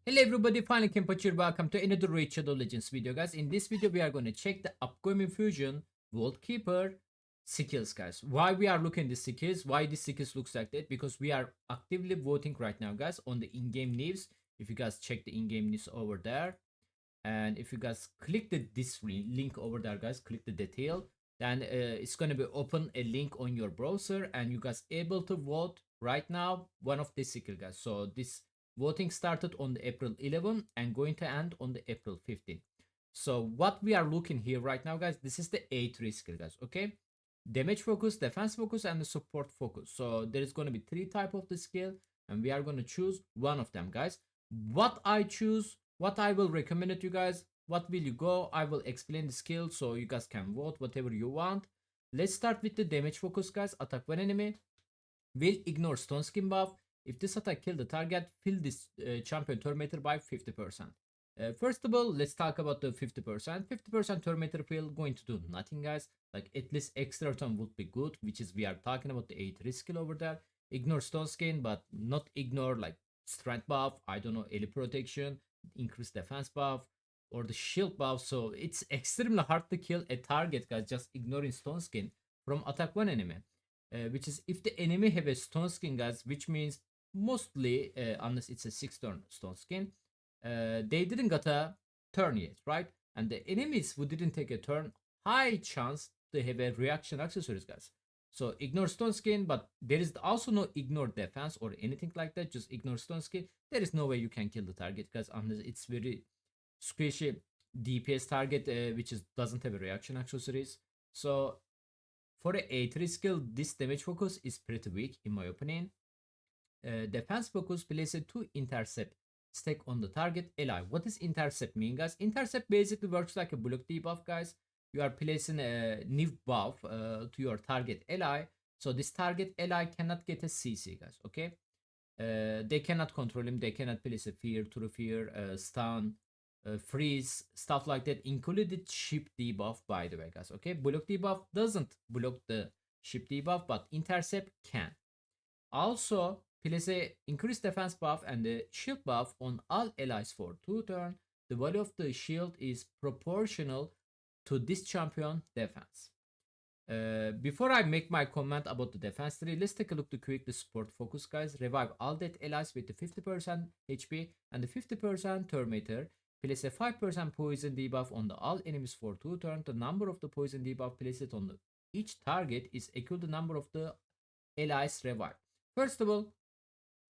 Hello everybody, finalKenpachi, welcome to another Raid Shadow Legends video guys. In this video we are going to check the upcoming fusion Vault Keeper skills guys. Why we are looking at the skills, why this skills looks like that, because we are actively voting right now guys on the in-game news. If you guys check the in-game news over there, and if you guys click this link over there guys, click the detail, then it's going to be open a link on your browser and you guys able to vote right now one of these skill guys. So this voting started on the April 11 and going to end on the April 15. So what we are looking here right now guys, this is the A3 skill guys. Okay, damage focus, defense focus, and the support focus. So there is going to be three type of the skill and we are going to choose one of them guys. What I choose, what I will recommend it you guys, what will you go, I will explain the skill so you guys can vote whatever you want. Let's start with the damage focus guys. Attack one enemy, will ignore stone skin buff. If this attack kill the target, fill this champion turn meter by 50%. First of all, let's talk about the 50%. 50% turn meter fill going to do nothing guys. Like at least extra turn would be good, which is we are talking about the 8 risk skill over there. Ignore stone skin, but not ignore like strength buff, I don't know, elite protection, increase defense buff, or the shield buff. So it's extremely hard to kill a target guys just ignoring stone skin from attack one enemy. Which is if the enemy have a stone skin guys, which means mostly unless it's a 6 turn stone skin, they didn't got a turn yet, right? And the enemies who didn't take a turn, high chance to have a reaction accessories guys. So ignore stone skin, but there is also no ignore defense or anything like that. Just ignore stone skin. There is no way you can kill the target because unless it's very squishy DPS target, which is doesn't have a reaction accessories. So for a A3 skill, this damage focus is pretty weak in my opinion. Defense focus places 2 intercept stack on the target ally. What does intercept mean guys? Intercept basically works like a block debuff guys. You are placing a new buff to your target ally. So this target ally cannot get a CC guys, okay? They cannot control him. They cannot place a fear, true fear, stun, freeze, stuff like that. Included ship debuff by the way guys, okay? Block debuff doesn't block the ship debuff, but intercept can. Also, place a increased defense buff and the shield buff on all allies for 2 turns. The value of the shield is proportional to this champion defense. Before I make my comment about the defense tree, let's take a look to quick the support focus guys. Revive all dead allies with the 50% HP and the 50% turn meter. Place a 5% poison debuff on the all enemies for 2 turns. The number of the poison debuff placed on the, each target is equal to the number of the allies revive. First of all,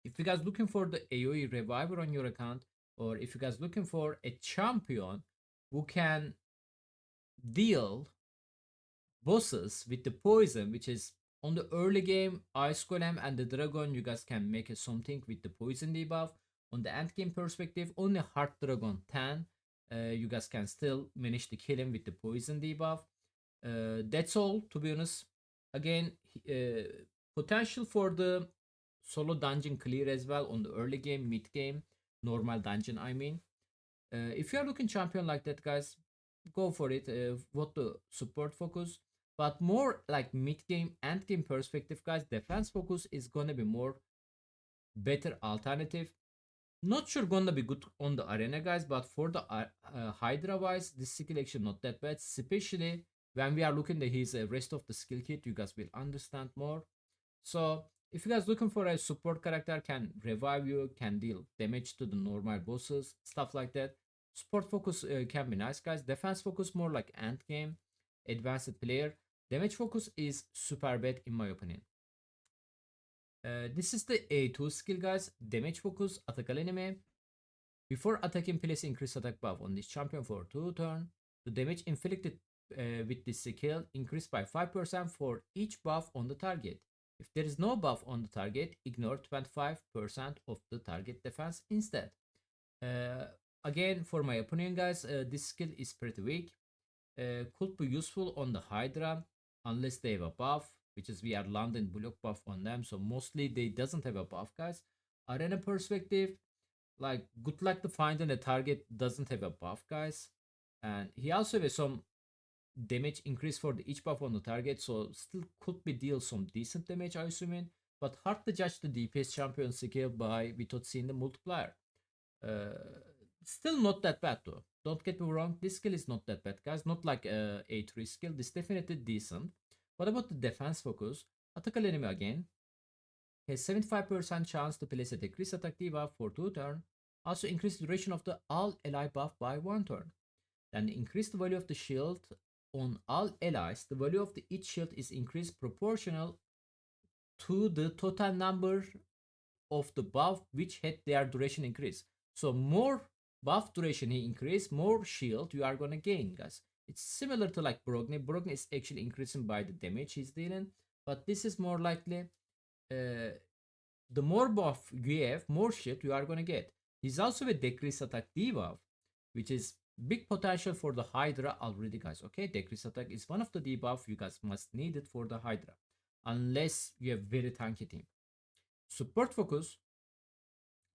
if you guys looking for the AoE reviver on your account, or if you guys looking for a champion who can deal bosses with the poison, which is on the early game, Ice Golem and the Dragon, you guys can make something with the poison debuff. On the end game perspective, only Heart Dragon 10, you guys can still manage to kill him with the poison debuff. That's all, to be honest. Again, potential for the solo dungeon clear as well on the early game, mid game, normal dungeon, I mean. If you are looking champion like that, guys, go for it. What the support focus, but more like mid game, end game perspective, guys. Defense focus is gonna be more better alternative. Not sure gonna be good on the arena, guys, but for the Hydra wise, this skill actually not that bad, especially when we are looking at his rest of the skill kit. You guys will understand more. So if you guys looking for a support character, can revive you, can deal damage to the normal bosses, stuff like that. Support focus can be nice, guys. Defense focus more like end game, advanced player. Damage focus is super bad in my opinion. This is the A2 skill, guys. Damage focus, attack an enemy. Before attacking, place increase attack buff on this champion for 2 turns. The damage inflicted with this skill increased by 5% for each buff on the target. If there is no buff on the target, ignore 25% of the target defense instead. Again, for my opinion, guys, this skill is pretty weak. Could be useful on the Hydra unless they have a buff, which is we are landing block buff on them. So mostly they doesn't have a buff, guys. Arena perspective, like good luck to finding a target doesn't have a buff, guys. And he also has some damage increase for the each buff on the target, so still could be deal some decent damage, I assuming, but hard to judge the DPS champion skill by without seeing the multiplier. Uh, Still not that bad though. Don't get me wrong. This skill is not that bad, guys. Not like A3 skill. This definitely decent. What about the defense focus? Attack enemy again has 75% chance to place a decrease attack debuff for 2 turn. Also increase duration of the all ally buff by 1 turn. Then increase the value of the shield on all allies. The value of each shield is increased proportional to the total number of the buff which had their duration increase. So more buff duration he increase, more shield you are gonna gain, guys. It's similar to like Brogni. Brogni is actually increasing by the damage he's dealing, but this is more likely the more buff you have, more shit you are gonna get. He's also a decrease attack debuff, which is big potential for the Hydra already, guys. Okay, decrease attack is one of the debuff you guys must need it for the Hydra, unless you have very tanky team. Support focus,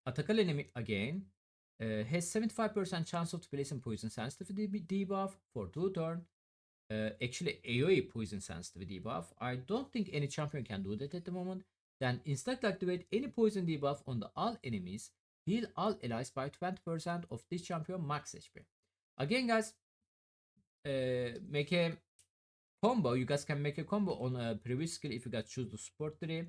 attack enemy again has 75% chance of placing poison sensitivity debuff for 2 turn. Actually AoE poison sensitivity debuff. I don't think any champion can do that at the moment. Then instantly activate any poison debuff on the all enemies. Heal all allies by 20% of this champion max HP. Again, guys, make a combo. You guys can make a combo on a previous skill if you guys choose the support tree.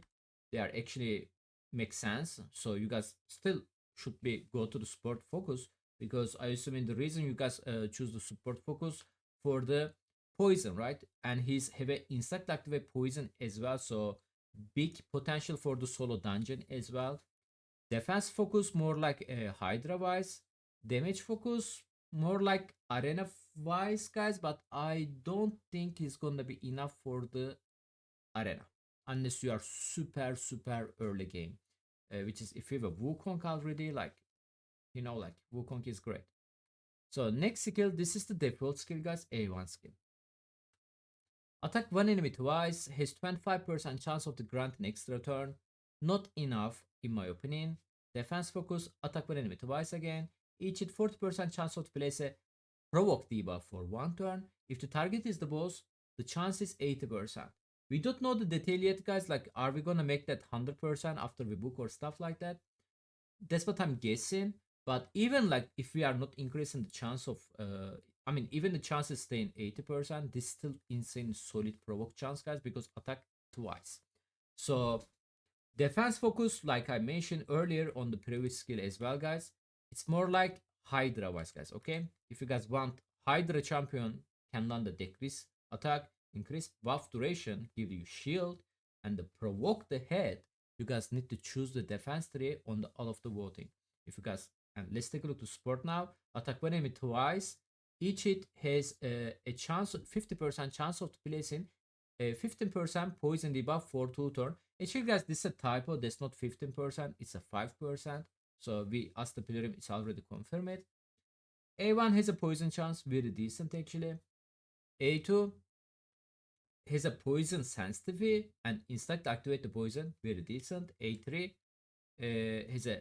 They are actually make sense. So you guys still should be go to the support focus, because I assume the reason you guys choose the support focus for the poison, right? And he's have a insect activate poison as well, so big potential for the solo dungeon as well. Defense focus more like Hydra wise. Damage focus more like arena wise, guys. But I don't think it's gonna be enough for the arena unless you are super early game. Which is if you have a Wukong already, like like Wukong is great. So next skill, this is the default skill, guys. A1 skill. Attack one enemy twice, has 25% chance of the grant an extra turn. Not enough, in my opinion. Defense focus, attack one enemy twice again. Each hit 40% chance of place a provoke debuff for 1 turn. If the target is the boss, the chance is 80%. We don't know the detail yet, guys. Like, are we gonna make that 100% after we book or stuff like that? That's what I'm guessing. But even like if we are not increasing the chance of I mean, even the chances staying 80%, this is still insane solid provoke chance, guys, because attack twice. So defense focus, like I mentioned earlier on the previous skill as well, guys, it's more like Hydra wise, guys. Okay, if you guys want Hydra champion can land the decrease attack, increase buff duration, give you shield, and the provoke the head, you guys need to choose the defense tree on the all of the voting. If you guys, and let's take a look to support now. Attack one enemy twice. Each hit has a chance, 50% chance of placing a 15% poison debuff for 2 turn. Actually, guys, this is a typo. That's not 15%. It's a 5%. So we asked the pilgrim. It's already confirmed. A1 has a poison chance. Very decent, actually. A2 has a poison sensitivity and instant activate the poison. Very decent. A3 has a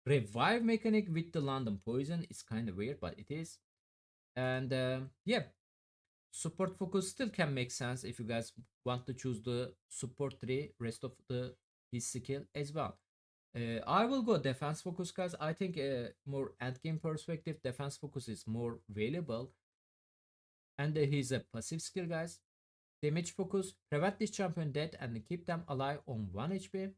revive mechanic with the London poison. It's kind of weird, but it is. And yeah, support focus still can make sense if you guys want to choose the support tree, rest of the his skill as well. I will go defense focus, guys. I think more end game perspective, defense focus is more valuable. And he's a passive skill, guys. Damage focus, prevent this champion dead and keep them alive on 1 HP.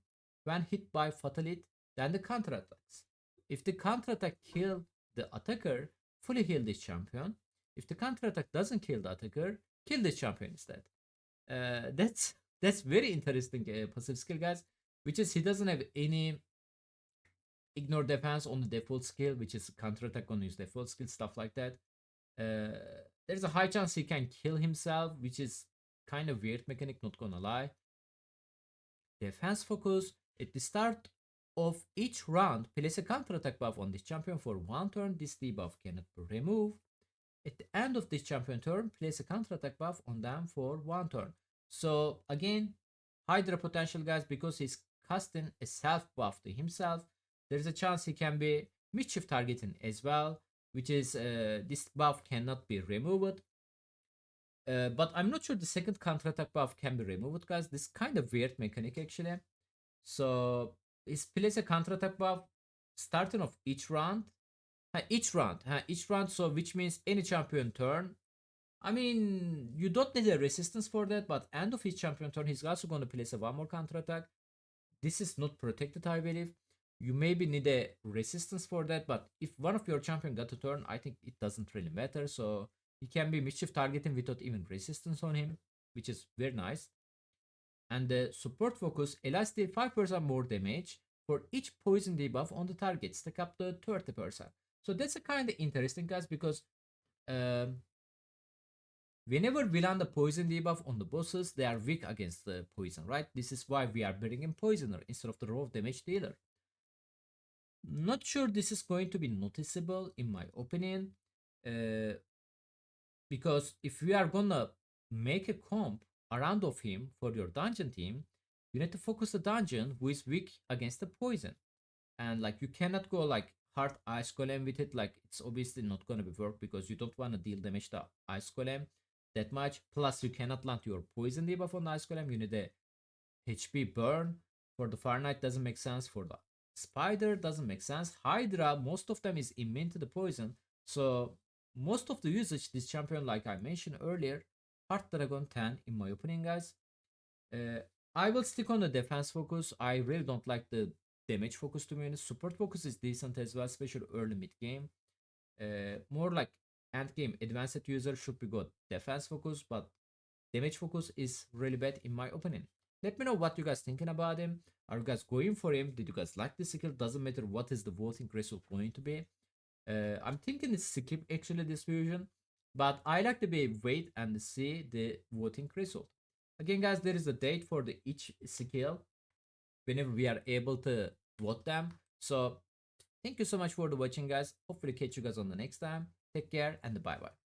When hit by fatal hit, then the counter attacks. If the counter attack kill the attacker, fully heal this champion. If the counter attack doesn't kill the attacker, kill this champion instead. That's very interesting passive skill, guys. Which is he doesn't have any ignore defense on the default skill, which is counter attack on his default skill, stuff like that. Uh, there's a high chance he can kill himself, which is kind of weird mechanic, not gonna lie. Defense focus. At the start of each round, place a counter attack buff on this champion for 1 turn. This debuff cannot be removed. At the end of this champion turn, place a counter attack buff on them for 1 turn. So again, Hydra potential, guys, because he's casting a self buff to himself. There's a chance he can be mischief targeting as well, which is this buff cannot be removed. But I'm not sure the second counter attack buff can be removed, guys. This kind of weird mechanic actually. So is place a counter attack buff. starting of each round, so which means any champion turn. I mean, you don't need a resistance for that, but end of each champion turn, he's also going to place a one more counter attack. This is not protected, I believe. You maybe need a resistance for that, but if one of your champion got a turn, I think it doesn't really matter. So he can be mischief targeting without even resistance on him, which is very nice. And the support focus allows the 5% more damage for each poison debuff on the target, stack up to 30%. So that's a kind of interesting, guys, because um, whenever we land the poison debuff on the bosses, they are weak against the poison, right? This is why we are bringing poisoner instead of the raw damage dealer. Not sure this is going to be noticeable in my opinion, uh, because if we are gonna make a comp around of him for your dungeon team, you need to focus the dungeon who is weak against the poison, and like you cannot go like hard ice golem with it. Like it's obviously not gonna be work because you don't want to deal damage to ice golem that much. Plus you cannot land your poison debuff on the ice golem. You need a HP burn. For the Far Knight doesn't make sense. For the Spider doesn't make sense. Hydra, most of them is immune to the poison. So most of the usage this champion, like I mentioned earlier, Heart Dragon 10 in my opinion, guys. Uh, I will stick on the defense focus. I really don't like the damage focus to be honest. Support focus is decent as well, especially early mid game. More like end game advanced user should be good defense focus, but damage focus is really bad in my opinion. Let me know what you guys thinking about him. Are you guys going for him? Did you guys like the skill? Doesn't matter what is the voting result going to be. I'm thinking it's skip actually this fusion, but I like to be wait and see the voting result. Again, guys, there is a date for the each skill whenever we are able to vote them. So thank you so much for the watching, guys. Hopefully catch you guys on the next time. Take care and bye bye.